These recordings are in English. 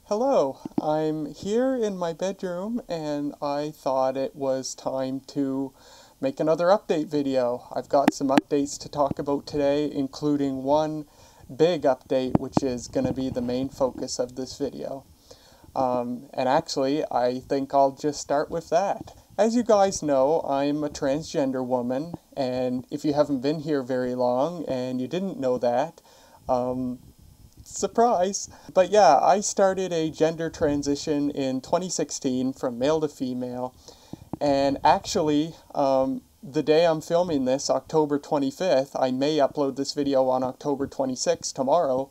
Hello, I'm here in my bedroom and I thought it was time to make another update video. I've got some updates to talk about today, including one big update which is going to be the main focus of this video. And actually, I think I'll just start with that. As you guys know, I'm a transgender woman, and if you haven't been here very long and you didn't know that, surprise! But yeah, I started a gender transition in 2016 from male to female, and actually, the day I'm filming this, October 25th, I may upload this video on October 26th, tomorrow.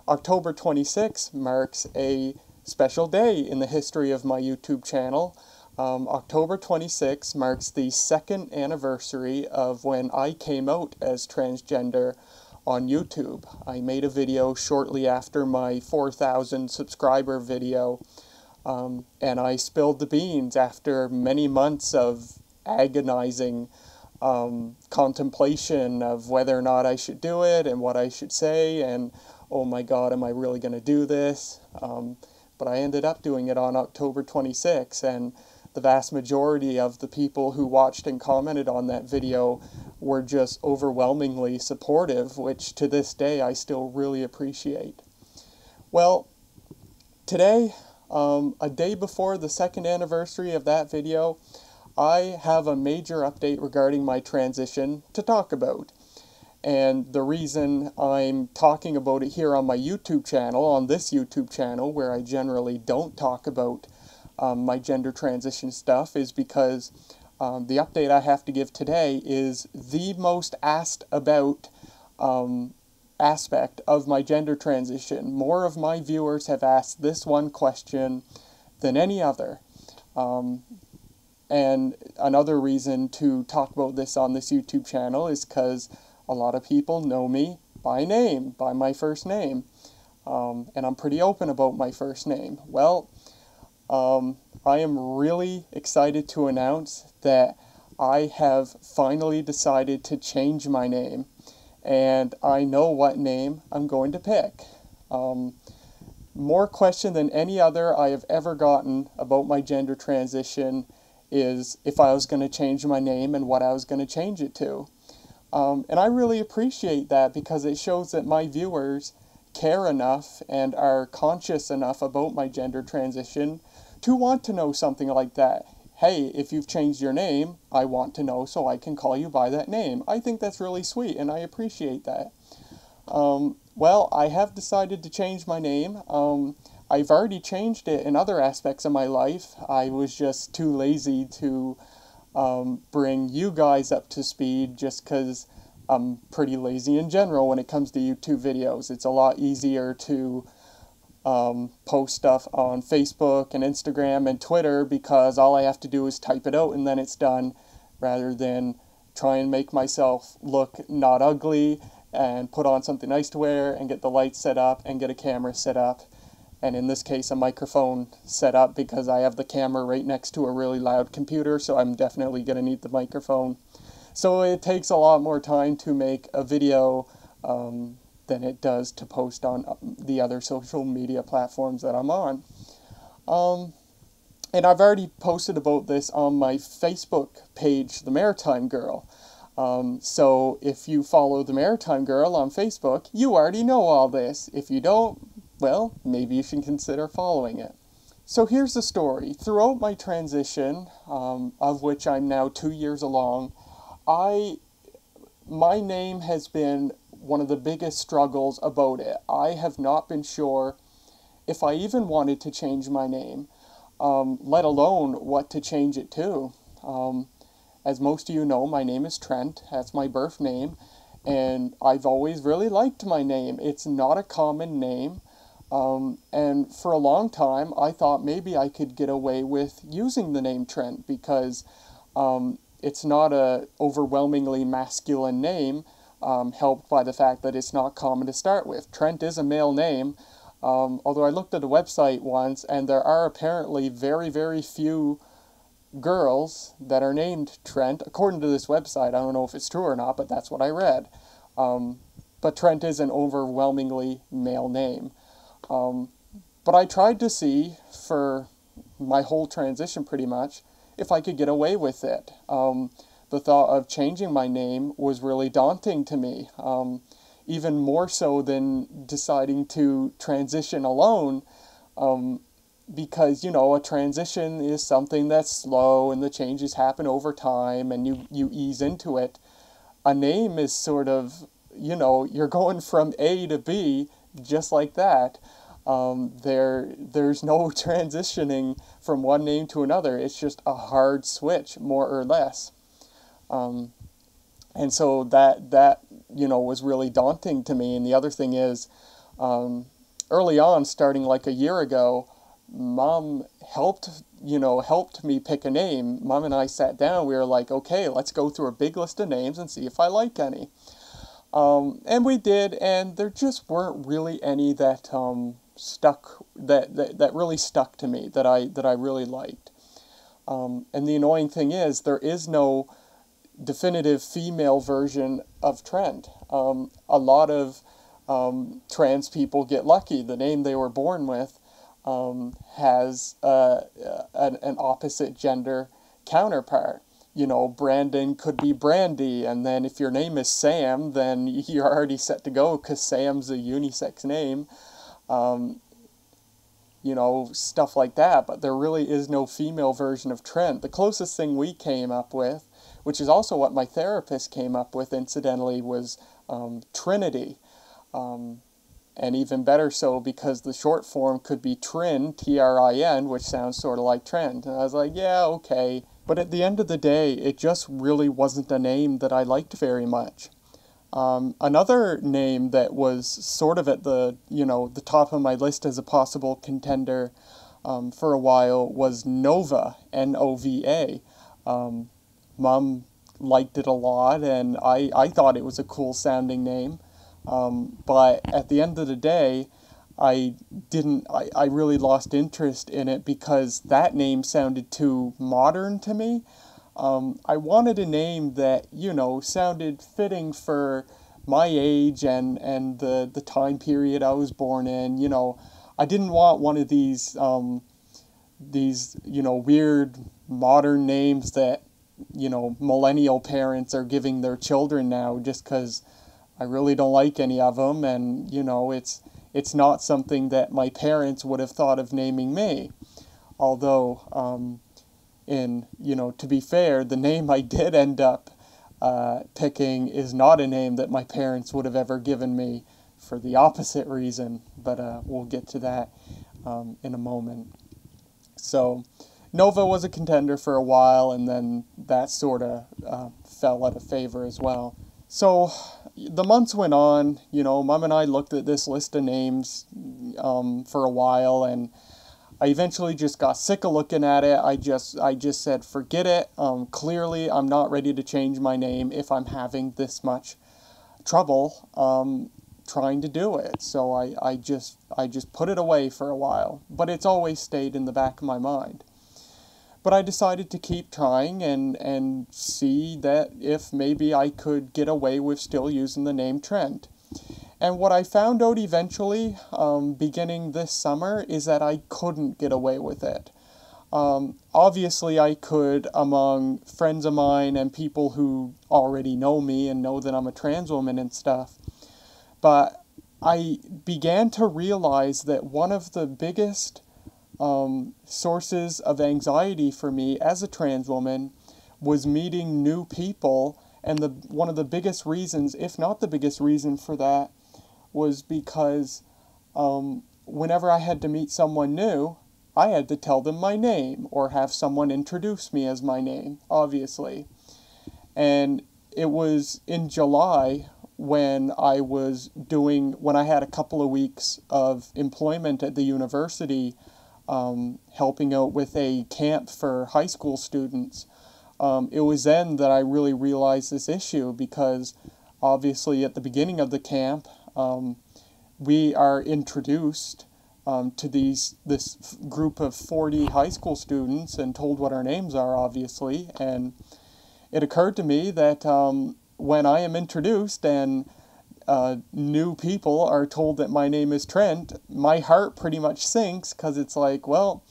October 26th marks a special day in the history of my YouTube channel. October 26th marks the second anniversary of when I came out as transgender on YouTube. I made a video shortly after my 4,000 subscriber video, and I spilled the beans after many months of agonizing contemplation of whether or not I should do it and what I should say, and oh my god, am I really going to do this? But I ended up doing it on October 26th, and the vast majority of the people who watched and commented on that video were just overwhelmingly supportive, which to this day I still really appreciate. Well, today, a day before the second anniversary of that video, I have a major update regarding my transition to talk about. And the reason I'm talking about it here on my YouTube channel, on this YouTube channel, where I generally don't talk about my gender transition stuff, is because the update I have to give today is the most asked about aspect of my gender transition. More of my viewers have asked this one question than any other. And another reason to talk about this on this YouTube channel is because a lot of people know me by name, by my first name. And I'm pretty open about my first name. Well, I am really excited to announce that I have finally decided to change my name. And I know what name I'm going to pick. More question than any other I have ever gotten about my gender transition is if I was going to change my name and what I was going to change it to. And I really appreciate that because it shows that my viewers care enough and are conscious enough about my gender transition to want to know something like that. Hey, if you've changed your name, I want to know so I can call you by that name. I think that's really sweet and I appreciate that. Well, I have decided to change my name. I've already changed it in other aspects of my life. I was just too lazy to bring you guys up to speed just because I'm pretty lazy in general when it comes to YouTube videos. It's a lot easier to post stuff on Facebook and Instagram and Twitter because all I have to do is type it out and then it's done, rather than try and make myself look not ugly and put on something nice to wear and get the lights set up and get a camera set up. And in this case, a microphone set up because I have the camera right next to a really loud computer, so I'm definitely going to need the microphone. So it takes a lot more time to make a video than it does to post on the other social media platforms that I'm on. And I've already posted about this on my Facebook page, The Maritime Girl. So if you follow The Maritime Girl on Facebook, you already know all this. If you don't, well, maybe you should consider following it. So here's the story. Throughout my transition, of which I'm now 2 years along, my name has been one of the biggest struggles about it. I have not been sure if I even wanted to change my name, let alone what to change it to. As most of you know, my name is Trent. That's my birth name, and I've always really liked my name. It's not a common name. And for a long time, I thought maybe I could get away with using the name Trent because it's not a overwhelmingly masculine name, helped by the fact that it's not common to start with. Trent is a male name, although I looked at a website once, and there are apparently very, very few girls that are named Trent. According to this website, I don't know if it's true or not, but that's what I read. But Trent is an overwhelmingly male name. But But I tried to see for my whole transition pretty much if I could get away with it. The thought of changing my name was really daunting to me, even more so than deciding to transition alone, because, you know, a transition is something that's slow and the changes happen over time and you ease into it. A name is sort of, you know, you're going from A to B just like that. There's no transitioning from one name to another. It's just a hard switch, more or less. And so that you know, was really daunting to me. And the other thing is, early on, starting like a year ago, Mom helped me pick a name. Mom and I sat down. We were like, okay, let's go through a big list of names and see if I like any. And we did, and there just weren't really any that that really stuck to me, that I really liked. And the annoying thing is, there is no definitive female version of Trent. A lot of trans people get lucky. The name they were born with has an opposite gender counterpart. You know, Brandon could be Brandy, and then if your name is Sam, then you're already set to go because Sam's a unisex name. You know, stuff like that, but there really is no female version of Trent. The closest thing we came up with, which is also what my therapist came up with, incidentally, was Trinity. And even better so because the short form could be Trin, Trin, which sounds sort of like Trent. And I was like, yeah, okay. But at the end of the day, it just really wasn't a name that I liked very much. Another name that was sort of at the top of my list as a possible contender for a while was Nova, Nova. Mom liked it a lot, and I thought it was a cool sounding name. But at the end of the day, I really lost interest in it because that name sounded too modern to me. I wanted a name that, you know, sounded fitting for my age and the time period I was born in. You know, I didn't want one of these, you know, weird modern names that, you know, millennial parents are giving their children now just because I really don't like any of them. And, you know, it's not something that my parents would have thought of naming me. Although, you know, to be fair, the name I did end up picking is not a name that my parents would have ever given me for the opposite reason, but we'll get to that in a moment. So Nova was a contender for a while, and then that sort of fell out of favor as well. So the months went on. You know, Mom and I looked at this list of names for a while, and I eventually just got sick of looking at it. I just said, forget it. Clearly, I'm not ready to change my name if I'm having this much trouble trying to do it. So I just put it away for a while. But it's always stayed in the back of my mind. But I decided to keep trying and see that if maybe I could get away with still using the name Trent. And what I found out eventually, beginning this summer, is that I couldn't get away with it. Obviously, I could among friends of mine and people who already know me and know that I'm a trans woman and stuff. But I began to realize that one of the biggest sources of anxiety for me as a trans woman was meeting new people. And one of the biggest reasons, if not the biggest reason for that, was because whenever I had to meet someone new, I had to tell them my name or have someone introduce me as my name, obviously. And it was in July when I had a couple of weeks of employment at the university, helping out with a camp for high school students. It was then that I really realized this issue because obviously at the beginning of the camp, we are introduced to this group of 40 high school students and told what our names are, obviously. And it occurred to me that when I am introduced and new people are told that my name is Trent, my heart pretty much sinks, because it's like, well,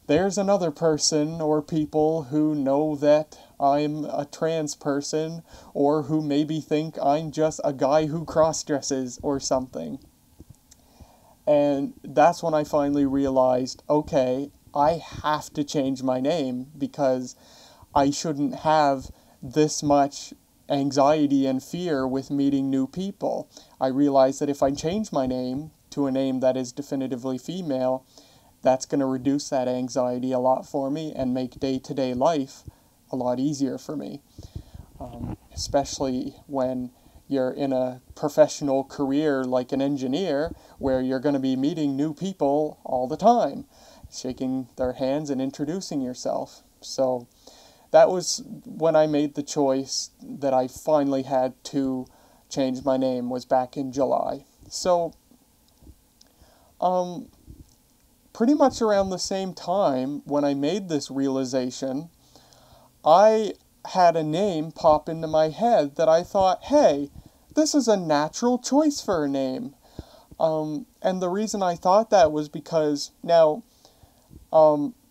there's another person or people who know that I'm a trans person, or who maybe think I'm just a guy who cross-dresses or something. And that's when I finally realized, okay, I have to change my name, because I shouldn't have this much anxiety and fear with meeting new people. I realized that if I change my name to a name that is definitively female, that's going to reduce that anxiety a lot for me and make day-to-day life a lot easier for me. Especially when you're in a professional career like an engineer, where you're going to be meeting new people all the time, shaking their hands and introducing yourself. So that was when I made the choice that I finally had to change my name, was back in July. So, pretty much around the same time when I made this realization, I had a name pop into my head that I thought, hey, this is a natural choice for a name. And the reason I thought that was because now,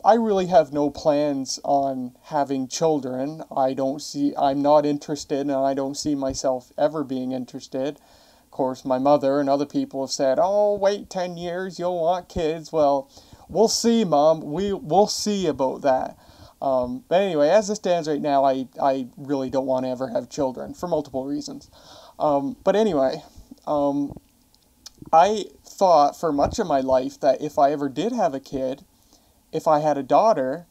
I really have no plans on having children. I'm not interested, and I don't see myself ever being interested. Of course, my mother and other people have said, oh, wait 10 years, you'll want kids. Well, we'll see, Mom. We'll see about that. But anyway, as it stands right now, I really don't want to ever have children for multiple reasons. But anyway, I thought for much of my life that if I ever did have a kid, if I had a daughter,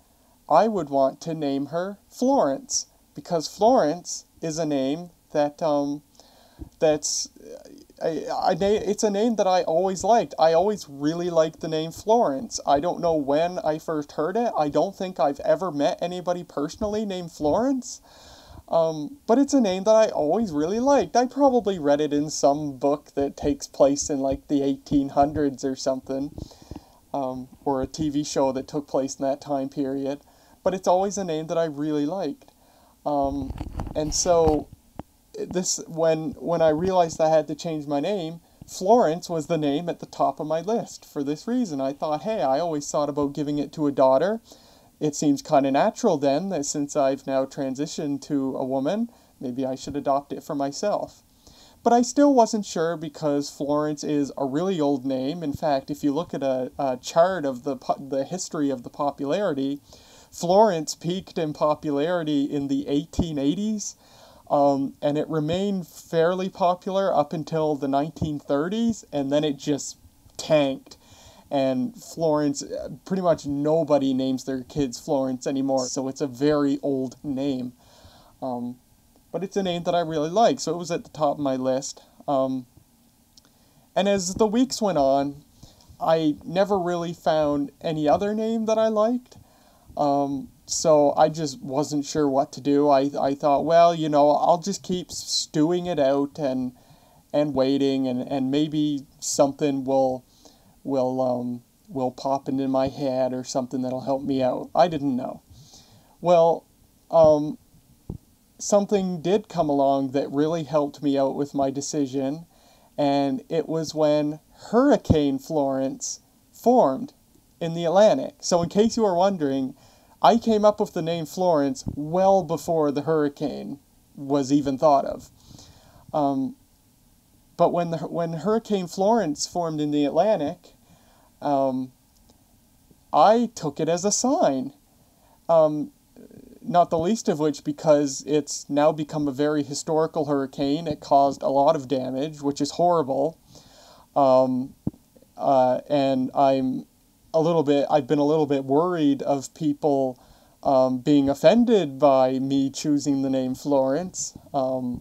I would want to name her Florence, because Florence is a name that it's a name that I always liked. I always really liked the name Florence. I don't know when I first heard it. I don't think I've ever met anybody personally named Florence. But it's a name that I always really liked. I probably read it in some book that takes place in like the 1800s or something. Or a TV show that took place in that time period. But it's always a name that I really liked. And so when I realized I had to change my name, Florence was the name at the top of my list for this reason. I thought, hey, I always thought about giving it to a daughter. It seems kind of natural then, that since I've now transitioned to a woman, maybe I should adopt it for myself. But I still wasn't sure, because Florence is a really old name. In fact, if you look at a chart of the history of the popularity, Florence peaked in popularity in the 1880s, and it remained fairly popular up until the 1930s, and then it just tanked. And Florence, pretty much nobody names their kids Florence anymore, so it's a very old name. But it's a name that I really like, so it was at the top of my list. And as the weeks went on, I never really found any other name that I liked. So I just wasn't sure what to do. I thought, well, I'll just keep stewing it out and waiting, and maybe something will pop into my head, or something that'll help me out. I didn't know. Well, something did come along that really helped me out with my decision, and it was when Hurricane Florence formed in the Atlantic. So in case you were wondering, I came up with the name Florence well before the hurricane was even thought of. But when Hurricane Florence formed in the Atlantic, I took it as a sign. Not the least of which because it's now become a very historical hurricane. It caused a lot of damage, which is horrible. And I've been a little bit worried of people being offended by me choosing the name Florence. But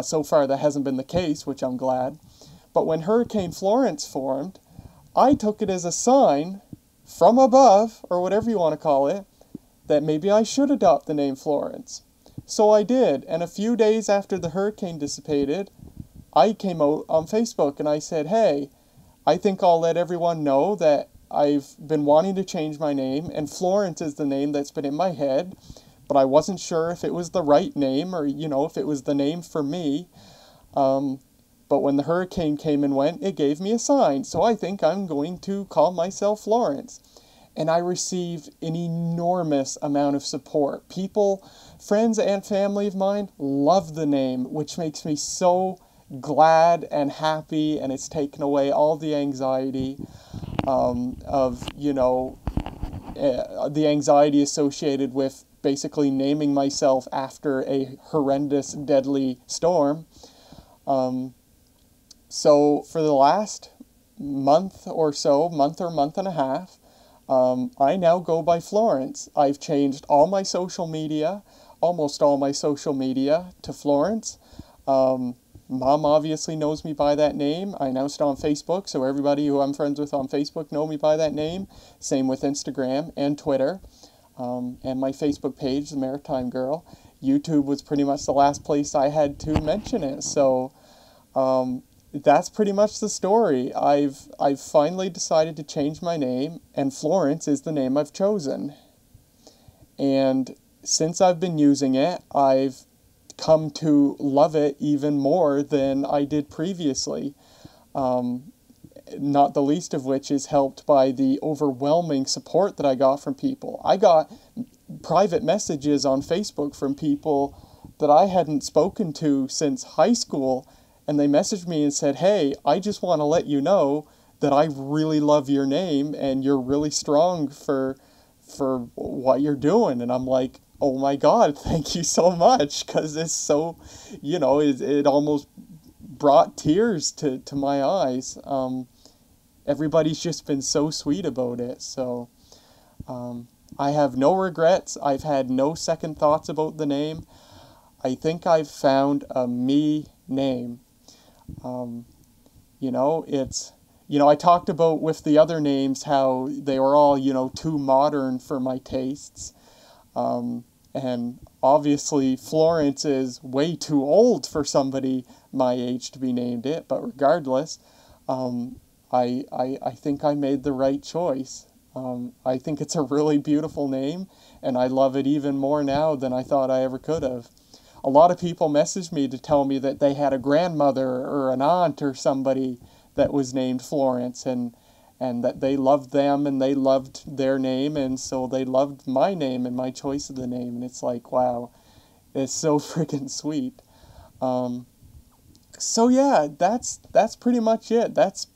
so far that hasn't been the case, which I'm glad. But when Hurricane Florence formed, I took it as a sign from above, or whatever you want to call it, that maybe I should adopt the name Florence. So I did, and a few days after the hurricane dissipated, I came out on Facebook and I said, hey, I think I'll let everyone know that I've been wanting to change my name, and Florence is the name that's been in my head, but I wasn't sure if it was the right name, or, if it was the name for me. But when the hurricane came and went, it gave me a sign. So I think I'm going to call myself Florence. And I received an enormous amount of support. People, friends and family of mine, love the name, which makes me so glad and happy, and it's taken away all the anxiety of, the anxiety associated with basically naming myself after a horrendous, deadly storm. So for the last month or month and a half, I now go by Florence. I've changed all my social media, almost all my social media, to Florence. Mom obviously knows me by that name. I announced it on Facebook, so everybody who I'm friends with on Facebook know me by that name. Same with Instagram and Twitter, and my Facebook page, The Maritime Girl. YouTube was pretty much the last place I had to mention it. So that's pretty much the story. I've finally decided to change my name, and Florence is the name I've chosen. And since I've been using it, I've come to love it even more than I did previously. Not the least of which is helped by the overwhelming support that I got from people. I got private messages on Facebook from people that I hadn't spoken to since high school, and they messaged me and said, "Hey, I just want to let you know that I really love your name and you're really strong for what you're doing." And I'm like, "Oh my God, thank you so much," because it's so, it almost brought tears to my eyes. Everybody's just been so sweet about it. So I have no regrets. I've had no second thoughts about the name. I think I've found a me name. I talked about with the other names how they were all, too modern for my tastes. And obviously Florence is way too old for somebody my age to be named it. But regardless, I think I made the right choice. I think it's a really beautiful name, and I love it even more now than I thought I ever could have. A lot of people messaged me to tell me that they had a grandmother or an aunt or somebody that was named Florence, and that they loved them and they loved their name, and so they loved my name and my choice of the name. And it's like, wow, it's so freaking sweet. So yeah, that's pretty much it. That's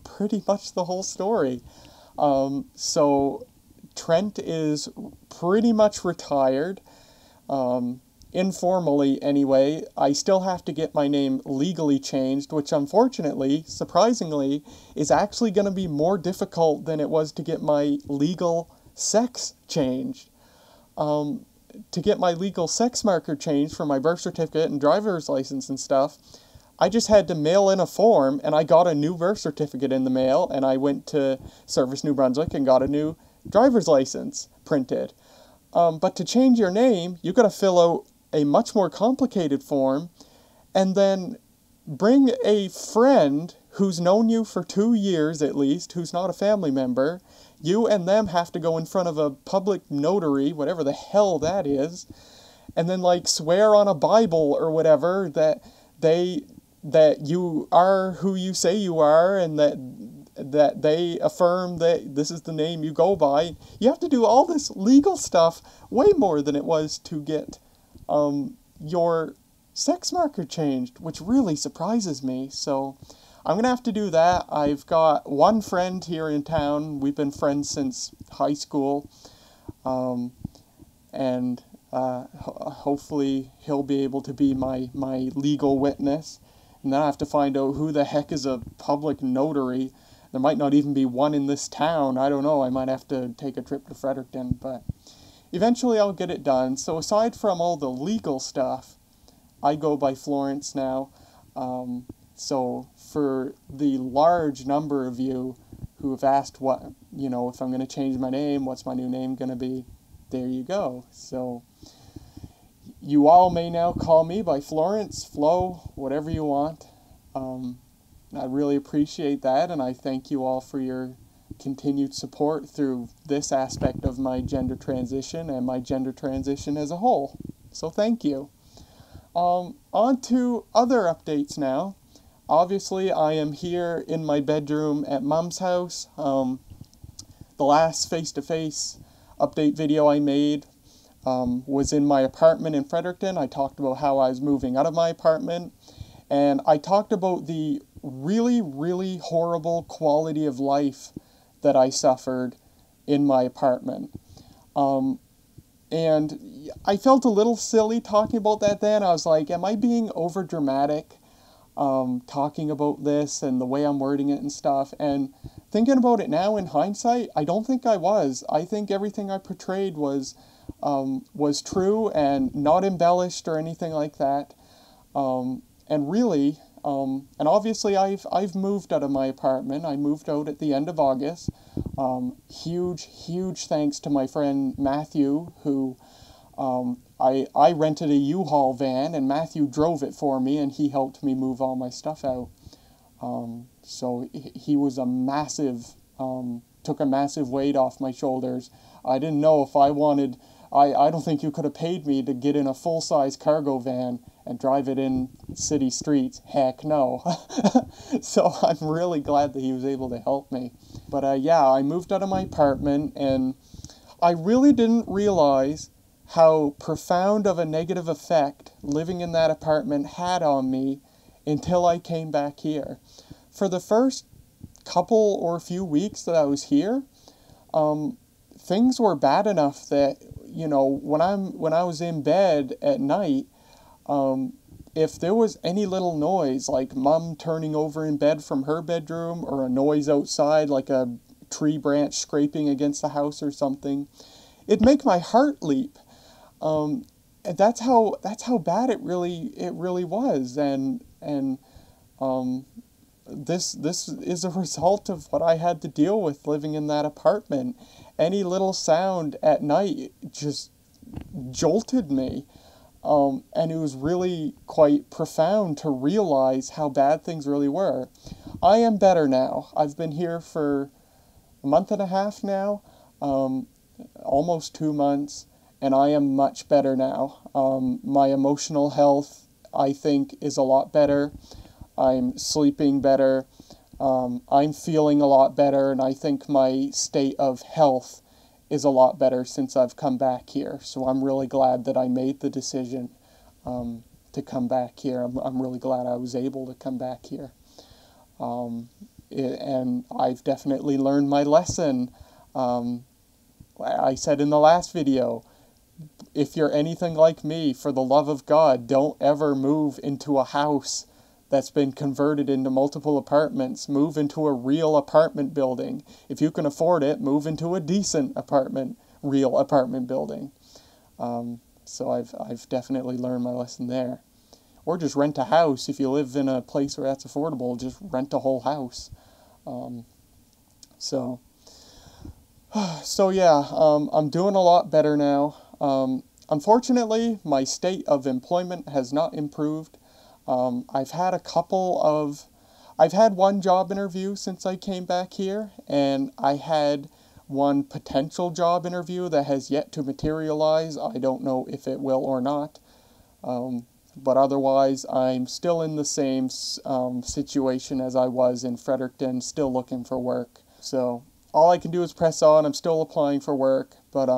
pretty much the whole story. So Trent is pretty much retired. Informally anyway. I still have to get my name legally changed, which unfortunately, surprisingly, is actually going to be more difficult than it was to get my legal sex changed. To get my legal sex marker changed for my birth certificate and driver's license and stuff, I just had to mail in a form, and I got a new birth certificate in the mail, and I went to Service New Brunswick and got a new driver's license printed. But to change your name, you got to fill out a much more complicated form, and then bring a friend who's known you for 2 years at least, who's not a family member. You and them have to go in front of a public notary, whatever the hell that is, and then swear on a Bible or whatever that you are who you say you are, and that they affirm that this is the name you go by. You have to do all this legal stuff, way more than it was to get your sex marker changed, which really surprises me. So I'm going to have to do that. I've got one friend here in town. We've been friends since high school. And hopefully he'll be able to be my legal witness. And then I have to find out who the heck is a public notary. There might not even be one in this town. I don't know. I might have to take a trip to Fredericton, but eventually I'll get it done. So aside from all the legal stuff, I go by Florence now. So for the large number of you who have asked what, if I'm going to change my name, what's my new name going to be, there you go. So you all may now call me by Florence, Flo, whatever you want. I really appreciate that, and I thank you all for your continued support through this aspect of my gender transition and my gender transition as a whole. So thank you. On to other updates now. Obviously, I am here in my bedroom at Mom's house. The last face-to-face update video I made was in my apartment in Fredericton. I talked about how I was moving out of my apartment, and I talked about the really, really horrible quality of life that I suffered in my apartment. And I felt a little silly talking about that then. I was like, am I being over dramatic talking about this and the way I'm wording it and stuff? And thinking about it now in hindsight, I don't think I was. I think everything I portrayed was true and not embellished or anything like that. And really, and obviously I've moved out of my apartment. I moved out at the end of August. Huge thanks to my friend Matthew, who I rented a U-Haul van and Matthew drove it for me and he helped me move all my stuff out. So he was took a massive weight off my shoulders. I didn't know if I wanted, I don't think you could have paid me to get in a full-size cargo van and drive it in city streets. Heck no. So I'm really glad that he was able to help me. But yeah, I moved out of my apartment and I really didn't realize how profound of a negative effect living in that apartment had on me until I came back here. For the first couple or few weeks that I was here, things were bad enough that, you know, when I was in bed at night, if there was any little noise, like Mom turning over in bed from her bedroom, or a noise outside, like a tree branch scraping against the house or something, it'd make my heart leap. And that's how bad it really was. And this is a result of what I had to deal with living in that apartment. Any little sound at night just jolted me. And it was really quite profound to realize how bad things really were. I am better now. I've been here for a month and a half now, almost 2 months, and I am much better now. My emotional health, I think, is a lot better. I'm sleeping better. I'm feeling a lot better, and I think my state of health is a lot better since I've come back here. So I'm really glad that I made the decision to come back here. I'm really glad I was able to come back here. And I've definitely learned my lesson. I said in the last video, if you're anything like me, for the love of God, don't ever move into a house that's been converted into multiple apartments. Move into a real apartment building. If you can afford it, move into a decent real apartment building. So I've definitely learned my lesson there. Or just rent a house. If you live in a place where that's affordable, just rent a whole house. So yeah, I'm doing a lot better now. Unfortunately, my state of employment has not improved. I've had one job interview since I came back here, and I had one potential job interview that has yet to materialize. I don't know if it will or not. But otherwise, I'm still in the same situation as I was in Fredericton, still looking for work. So all I can do is press on. I'm still applying for work, but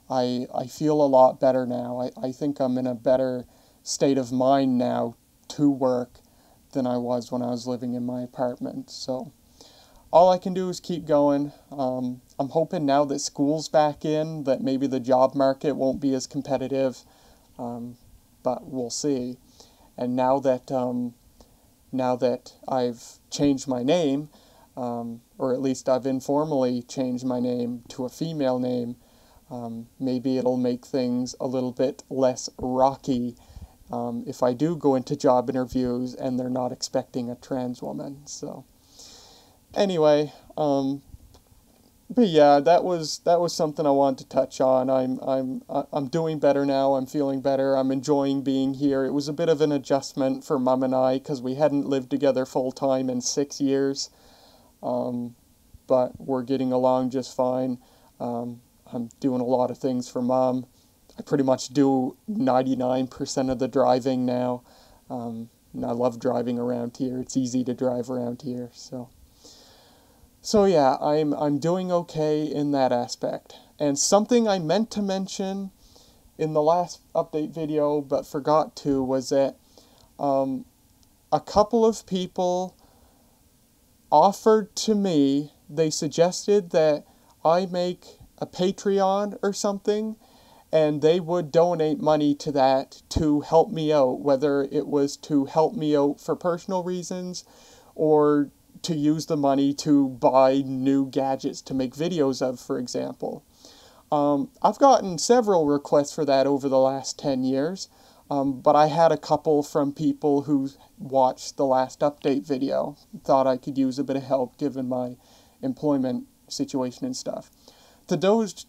I feel a lot better now. I think I'm in a better state of mind now to work than I was when I was living in my apartment. So all I can do is keep going. I'm hoping now that school's back in, that maybe the job market won't be as competitive, but we'll see. And now that I've changed my name, or at least I've informally changed my name to a female name, maybe it'll make things a little bit less rocky if I do go into job interviews and they're not expecting a trans woman. So anyway, but yeah, that was something I wanted to touch on. I'm doing better now. I'm feeling better. I'm enjoying being here. It was a bit of an adjustment for Mum and I because we hadn't lived together full time in 6 years. But we're getting along just fine. I'm doing a lot of things for Mom. I pretty much do 99% of the driving now. And I love driving around here. It's easy to drive around here. So yeah, I'm doing okay in that aspect. And something I meant to mention in the last update video but forgot to was that a couple of people offered to me, they suggested that I make a Patreon or something, and they would donate money to that to help me out, whether it was to help me out for personal reasons or to use the money to buy new gadgets to make videos of, for example. I've gotten several requests for that over the last 10 years, but I had a couple from people who watched the last update video, thought I could use a bit of help given my employment situation and stuff. To those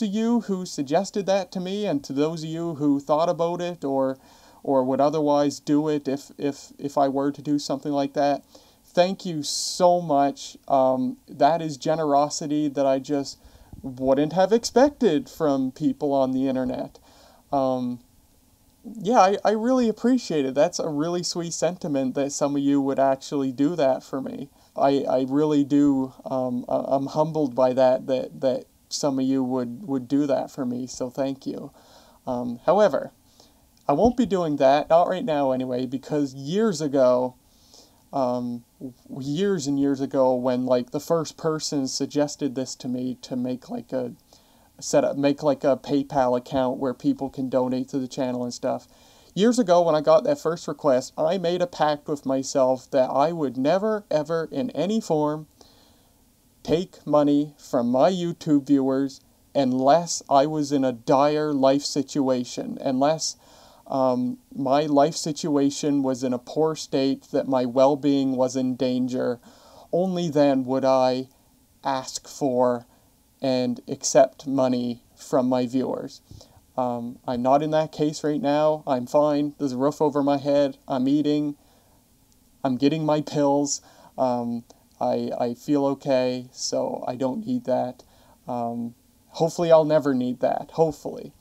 of you who suggested that to me, and to those of you who thought about it or would otherwise do it if I were to do something like that, thank you so much. That is generosity that I just wouldn't have expected from people on the internet. Yeah, I really appreciate it. That's a really sweet sentiment that some of you would actually do that for me. I really do. I'm humbled by that some of you would do that for me, so thank you. However, I won't be doing that, not right now anyway, because years ago, years and years ago, when like the first person suggested this to me to make like a PayPal account where people can donate to the channel and stuff. Years ago, when I got that first request, I made a pact with myself that I would never, ever, in any form, take money from my YouTube viewers unless I was in a dire life situation, unless my life situation was in a poor state, that my well-being was in danger. Only then would I ask for and accept money from my viewers. I'm not in that case right now. I'm fine. There's a roof over my head. I'm eating. I'm getting my pills. I feel okay, so I don't need that. Hopefully I'll never need that. Hopefully.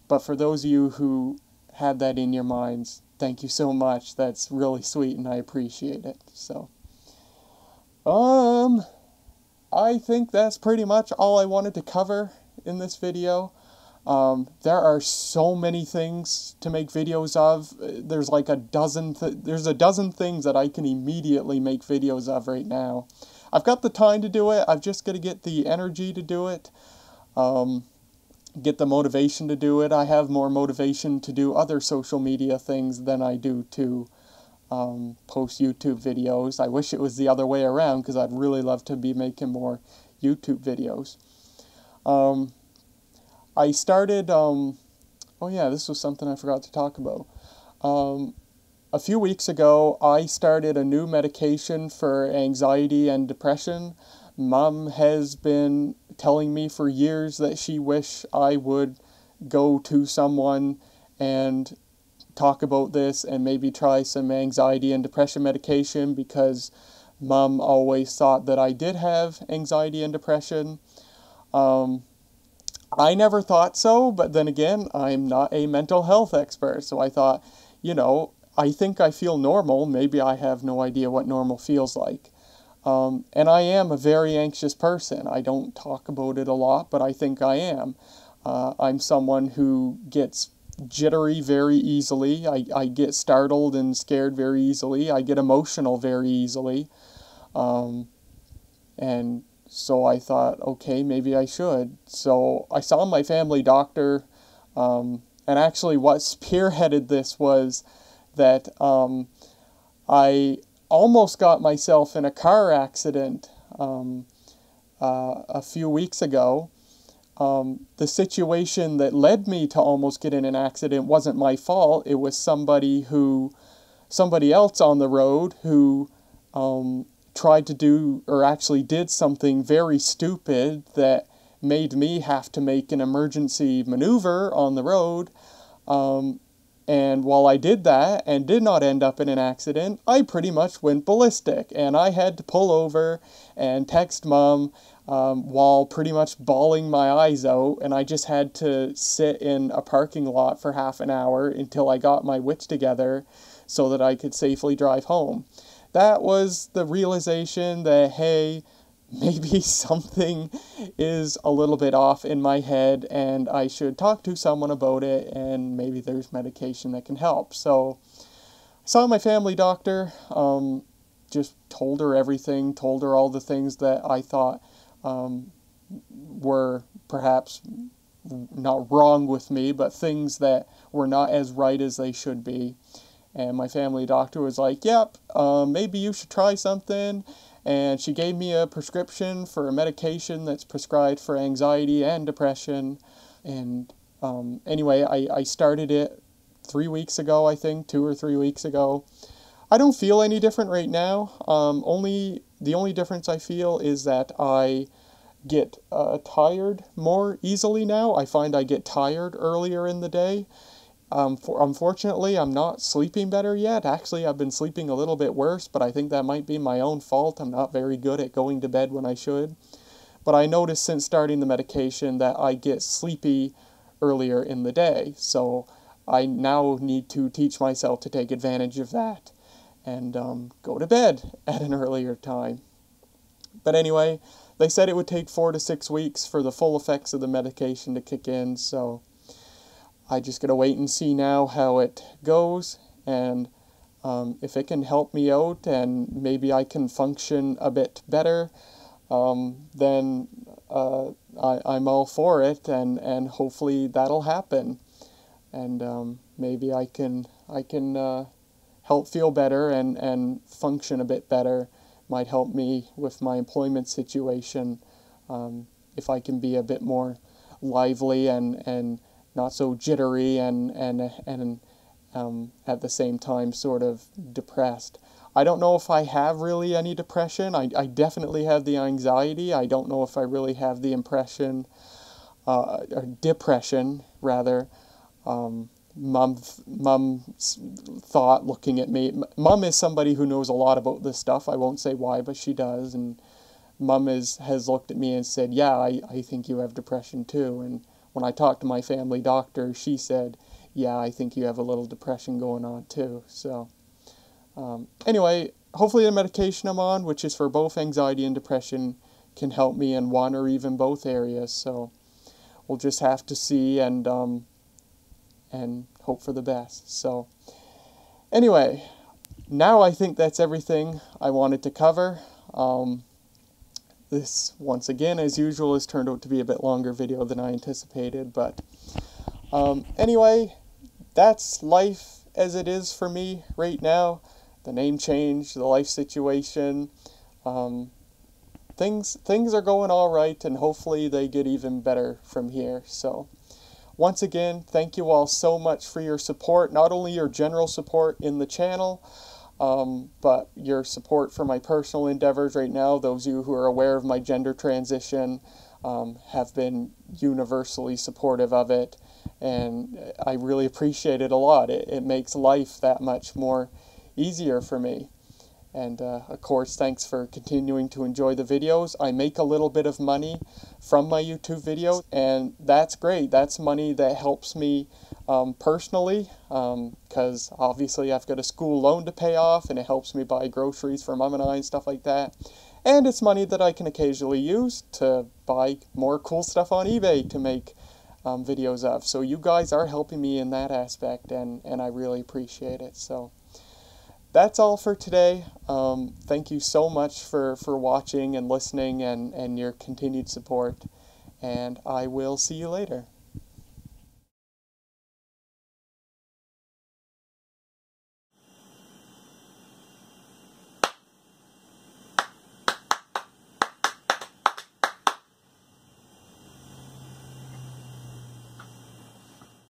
But for those of you who had that in your minds, thank you so much. That's really sweet and I appreciate it. So, I think that's pretty much all I wanted to cover in this video. There are so many things to make videos of. There's like a dozen things that I can immediately make videos of right now. I've got the time to do it. I've just got to get the energy to do it. Get the motivation to do it. I have more motivation to do other social media things than I do to post YouTube videos. I wish it was the other way around, because I'd really love to be making more YouTube videos. I started, oh yeah, this was something I forgot to talk about. A few weeks ago, I started a new medication for anxiety and depression. Mom has been telling me for years that she wished I would go to someone and talk about this and maybe try some anxiety and depression medication, because Mom always thought that I did have anxiety and depression. I never thought so, but then again, I'm not a mental health expert, so I thought, you know, I think I feel normal. Maybe I have no idea what normal feels like. And I am a very anxious person. I don't talk about it a lot, but I think I am. I'm someone who gets jittery very easily. I get startled and scared very easily. I get emotional very easily. And so I thought, okay, maybe I should. So I saw my family doctor, and actually what spearheaded this was that I almost got myself in a car accident a few weeks ago. The situation that led me to almost get in an accident wasn't my fault. It was somebody else on the road who tried to do, or actually did something very stupid that made me have to make an emergency maneuver on the road. And while I did that and did not end up in an accident, I pretty much went ballistic, and I had to pull over and text Mom while pretty much bawling my eyes out, and I just had to sit in a parking lot for half an hour until I got my wits together so that I could safely drive home. That was the realization that, hey, maybe something is a little bit off in my head and I should talk to someone about it, and maybe there's medication that can help. So I saw my family doctor, just told her everything, told her all the things that I thought were perhaps not wrong with me, but things that were not as right as they should be. And my family doctor was like, yep, maybe you should try something. And she gave me a prescription for a medication that's prescribed for anxiety and depression. And anyway, I started it 3 weeks ago, I think, 2 or 3 weeks ago. I don't feel any different right now. The only difference I feel is that I get tired more easily now. I find I get tired earlier in the day. Unfortunately, I'm not sleeping better yet. Actually, I've been sleeping a little bit worse, but I think that might be my own fault. I'm not very good at going to bed when I should. But I noticed since starting the medication that I get sleepy earlier in the day. So I now need to teach myself to take advantage of that and go to bed at an earlier time. But anyway, they said it would take 4 to 6 weeks for the full effects of the medication to kick in, so I just gotta wait and see now how it goes, and if it can help me out and maybe I can function a bit better, then I'm all for it, and hopefully that'll happen, and maybe I can help feel better and function a bit better. Might help me with my employment situation, if I can be a bit more lively and not so jittery and at the same time sort of depressed. I don't know if I have really any depression. I definitely have the anxiety. I don't know if I really have the or depression rather. Mom thought, looking at me, Mom is somebody who knows a lot about this stuff. I won't say why, but she does. And Mom has looked at me and said, yeah, I think you have depression too. And when I talked to my family doctor, she said, yeah, I think you have a little depression going on too. So anyway, hopefully the medication I'm on, which is for both anxiety and depression, can help me in one or even both areas. So we'll just have to see and hope for the best. So anyway, now I think that's everything I wanted to cover. This, once again, as usual, has turned out to be a bit longer video than I anticipated, but anyway, that's life as it is for me right now. The name change, the life situation, things are going all right, and hopefully they get even better from here. So once again, thank you all so much for your support, not only your general support in the channel, but your support for my personal endeavors right now. Those of you who are aware of my gender transition have been universally supportive of it, and I really appreciate it a lot. It makes life that much more easier for me. And of course, thanks for continuing to enjoy the videos. I make a little bit of money from my YouTube videos, and that's great. That's money that helps me personally, because obviously I've got a school loan to pay off, and it helps me buy groceries for Mom and I and stuff like that. And it's money that I can occasionally use to buy more cool stuff on eBay to make videos of. So you guys are helping me in that aspect, and I really appreciate it. So that's all for today. Thank you so much for watching and listening and your continued support. And I will see you later.